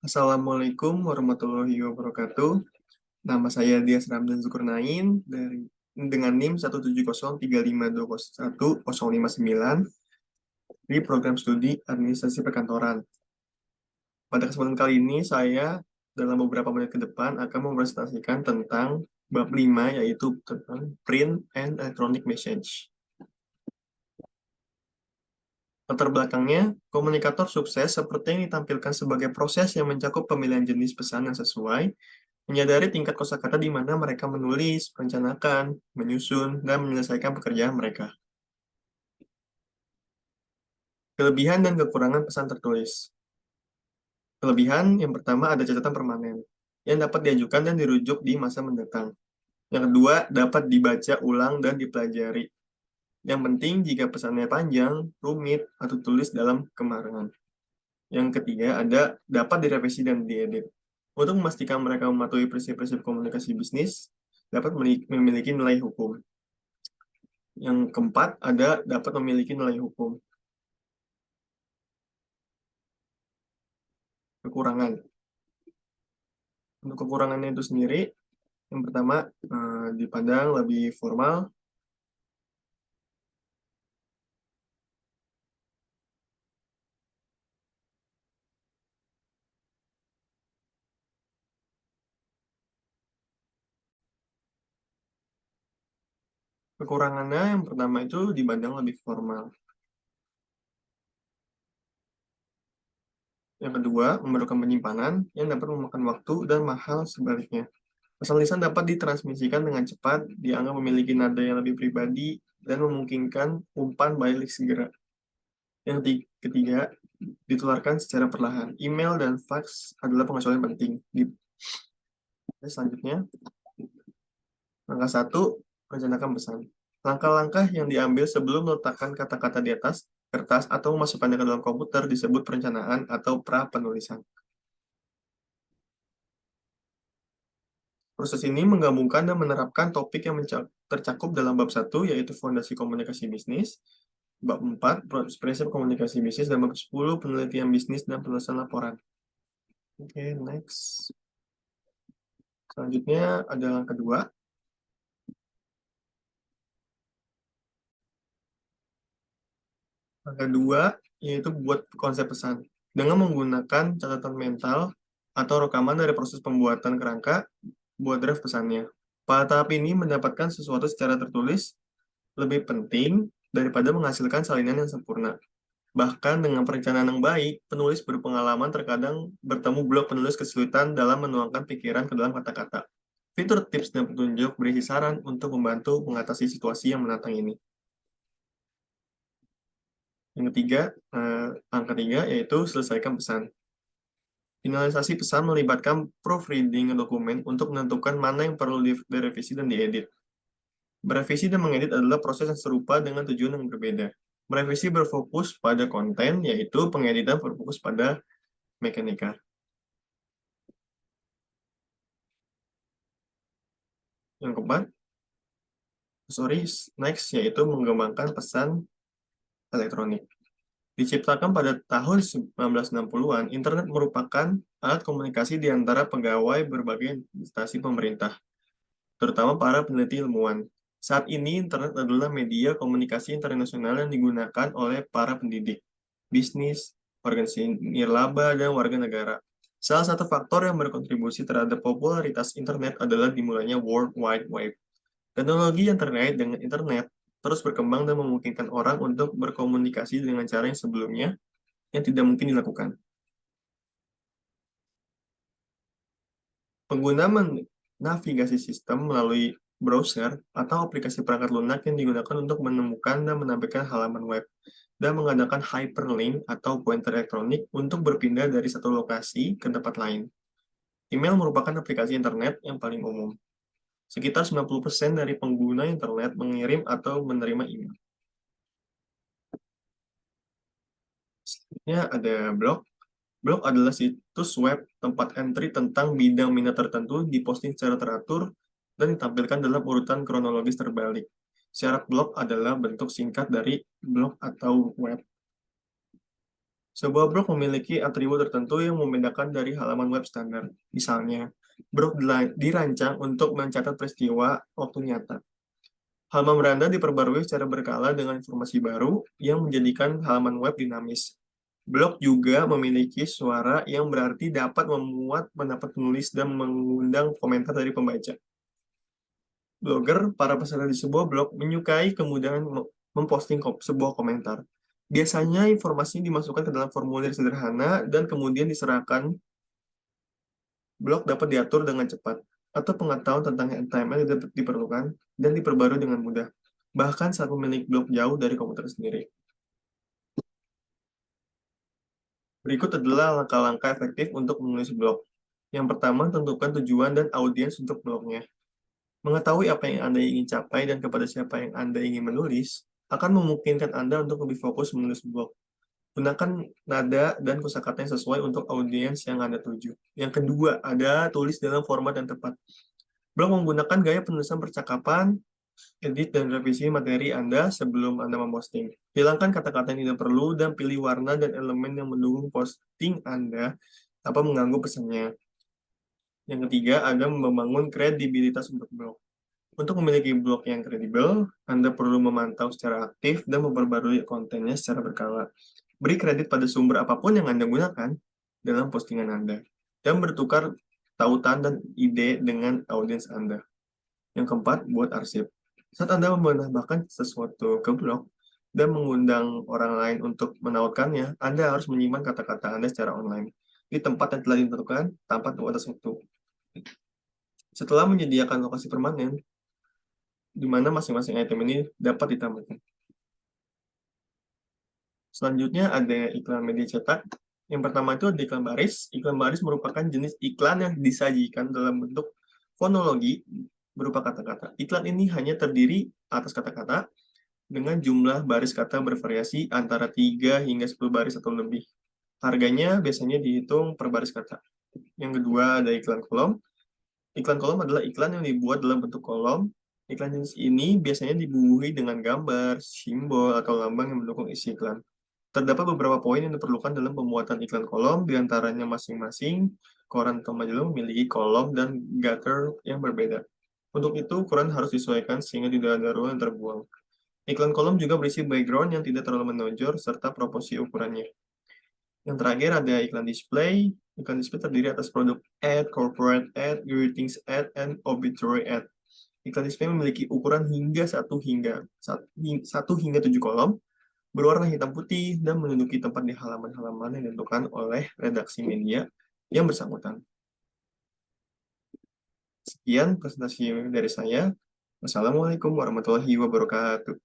Assalamualaikum warahmatullahi wabarakatuh. Nama saya Dias Ramdan Zulkarnain dengan NIM 17035211059 di program studi Administrasi Perkantoran. Pada kesempatan kali ini saya dalam beberapa menit ke depan akan mempresentasikan tentang bab 5 yaitu tentang Print and Electronic Message. Latar belakangnya, komunikator sukses seperti yang ditampilkan sebagai proses yang mencakup pemilihan jenis pesan yang sesuai, menyadari tingkat kosakata di mana mereka menulis, merencanakan, menyusun, dan menyelesaikan pekerjaan mereka. Kelebihan dan kekurangan pesan tertulis. Kelebihan yang pertama ada catatan permanen, yang dapat diajukan dan dirujuk di masa mendatang. Yang kedua, dapat dibaca ulang dan dipelajari. Yang penting jika pesannya panjang, rumit, atau tulis dalam kemarangan. Yang ketiga, ada dapat direvisi dan diedit. Untuk memastikan mereka mematuhi prinsip-prinsip komunikasi bisnis, dapat memiliki nilai hukum. Yang keempat, ada dapat memiliki nilai hukum. Kekurangan. Untuk kekurangannya itu sendiri, yang pertama, dipandang lebih formal. Kekurangannya yang pertama itu dipandang lebih formal. Yang kedua, memerlukan penyimpanan yang dapat memakan waktu dan mahal sebaliknya. Pesan lisan dapat ditransmisikan dengan cepat, dianggap memiliki nada yang lebih pribadi, dan memungkinkan umpan balik segera. Yang ketiga, ditularkan secara perlahan. Email dan fax adalah pengecualian penting. Selanjutnya, langkah 1, rencanakan pesan. Langkah-langkah yang diambil sebelum meletakkan kata-kata di atas kertas atau memasukkannya ke dalam komputer disebut perencanaan atau pra-penulisan. Proses ini menggabungkan dan menerapkan topik yang tercakup dalam bab 1, yaitu Fondasi Komunikasi Bisnis, bab 4, Prinsip Komunikasi Bisnis, dan bab 10, Penelitian Bisnis dan Penulisan Laporan. Oke, next. Selanjutnya ada langkah 2. Langkah 2 yaitu buat konsep pesan. Dengan menggunakan catatan mental atau rekaman dari proses pembuatan kerangka, buat draft pesannya. Pada tahap ini, mendapatkan sesuatu secara tertulis lebih penting daripada menghasilkan salinan yang sempurna. Bahkan dengan perencanaan yang baik, penulis berpengalaman terkadang bertemu blok penulis kesulitan dalam menuangkan pikiran ke dalam kata-kata. Fitur tips dan petunjuk berisi saran untuk membantu mengatasi situasi yang menantang ini. Yang ketiga, angka 3, yaitu selesaikan pesan. Finalisasi pesan melibatkan proofreading dokumen untuk menentukan mana yang perlu direvisi dan diedit. Merevisi dan mengedit adalah proses yang serupa dengan tujuan yang berbeda. Merevisi berfokus pada konten, yaitu pengeditan berfokus pada mekanika. Yang keempat, next, yaitu mengembangkan pesan elektronik. Diciptakan pada tahun 1960-an, internet merupakan alat komunikasi di antara pegawai berbagai instansi pemerintah, terutama para peneliti ilmuwan. Saat ini, internet adalah media komunikasi internasional yang digunakan oleh para pendidik, bisnis, organisasi nirlaba, dan warga negara. Salah satu faktor yang berkontribusi terhadap popularitas internet adalah dimulainya World Wide Web. Teknologi yang terkait dengan internet terus berkembang dan memungkinkan orang untuk berkomunikasi dengan cara yang sebelumnya yang tidak mungkin dilakukan. Pengguna menavigasi sistem melalui browser atau aplikasi perangkat lunak yang digunakan untuk menemukan dan menampilkan halaman web, dan mengadakan hyperlink atau pointer elektronik untuk berpindah dari satu lokasi ke tempat lain. Email merupakan aplikasi internet yang paling umum. Sekitar 90% dari pengguna internet mengirim atau menerima email. Selanjutnya ada blog. Blog adalah situs web tempat entry tentang bidang minat tertentu diposting secara teratur dan ditampilkan dalam urutan kronologis terbalik. Syarat blog adalah bentuk singkat dari blog atau web. Sebuah blog memiliki atribut tertentu yang membedakan dari halaman web standar. Misalnya, blog dirancang untuk mencatat peristiwa waktu nyata. Halaman beranda diperbarui secara berkala dengan informasi baru yang menjadikan halaman web dinamis. Blog juga memiliki suara yang berarti dapat memuat pendapat penulis dan mengundang komentar dari pembaca. Blogger, para peserta di sebuah blog, menyukai kemudahan memposting sebuah komentar. Biasanya informasi dimasukkan ke dalam formulir sederhana dan kemudian diserahkan. Blog dapat diatur dengan cepat, atau pengetahuan tentang HTML tidak diperlukan dan diperbarui dengan mudah, bahkan saat pemilik blog jauh dari komputer sendiri. Berikut adalah langkah-langkah efektif untuk menulis blog. Yang pertama, tentukan tujuan dan audiens untuk blognya. Mengetahui apa yang Anda ingin capai dan kepada siapa yang Anda ingin menulis, akan memungkinkan Anda untuk lebih fokus menulis blog. Gunakan nada dan kosakata yang sesuai untuk audiens yang Anda tuju. Yang kedua, ada tulis dalam format yang tepat. Blog menggunakan gaya penulisan percakapan, edit dan revisi materi Anda sebelum Anda memposting. Hilangkan kata-kata yang tidak perlu dan pilih warna dan elemen yang mendukung posting Anda tanpa mengganggu pesannya. Yang ketiga, ada membangun kredibilitas untuk blog. Untuk memiliki blog yang kredibel, Anda perlu memantau secara aktif dan memperbarui kontennya secara berkala. Beri kredit pada sumber apapun yang Anda gunakan dalam postingan Anda, dan bertukar tautan dan ide dengan audiens Anda. Yang keempat, buat arsip. Saat Anda menambahkan sesuatu ke blog dan mengundang orang lain untuk menautkannya, Anda harus menyimpan kata-kata Anda secara online di tempat yang telah ditentukan tanpa batas waktu. Setelah menyediakan lokasi permanen, di mana masing-masing item ini dapat ditambahkan. Selanjutnya ada iklan media cetak. Yang pertama itu ada iklan baris. Iklan baris merupakan jenis iklan yang disajikan dalam bentuk fonologi berupa kata-kata. Iklan ini hanya terdiri atas kata-kata dengan jumlah baris kata bervariasi antara 3 hingga 10 baris atau lebih. Harganya biasanya dihitung per baris kata. Yang kedua ada iklan kolom. Iklan kolom adalah iklan yang dibuat dalam bentuk kolom. Iklan jenis ini biasanya dibubuhi dengan gambar, simbol, atau lambang yang mendukung isi iklan. Terdapat beberapa poin yang diperlukan dalam pembuatan iklan kolom, diantaranya masing-masing koran atau majalah memiliki kolom dan gutter yang berbeda. Untuk itu, ukuran harus disesuaikan sehingga tidak ada ruang yang terbuang. Iklan kolom juga berisi background yang tidak terlalu menonjol serta proporsi ukurannya. Yang terakhir ada iklan display. Iklan display terdiri atas produk ad, corporate ad, greetings ad, and obituary ad. Iklan display memiliki ukuran hingga 1 hingga 7 kolom, berwarna hitam putih, dan menduduki tempat di halaman-halaman yang ditentukan oleh redaksi media yang bersangkutan. Sekian presentasi dari saya. Wassalamualaikum warahmatullahi wabarakatuh.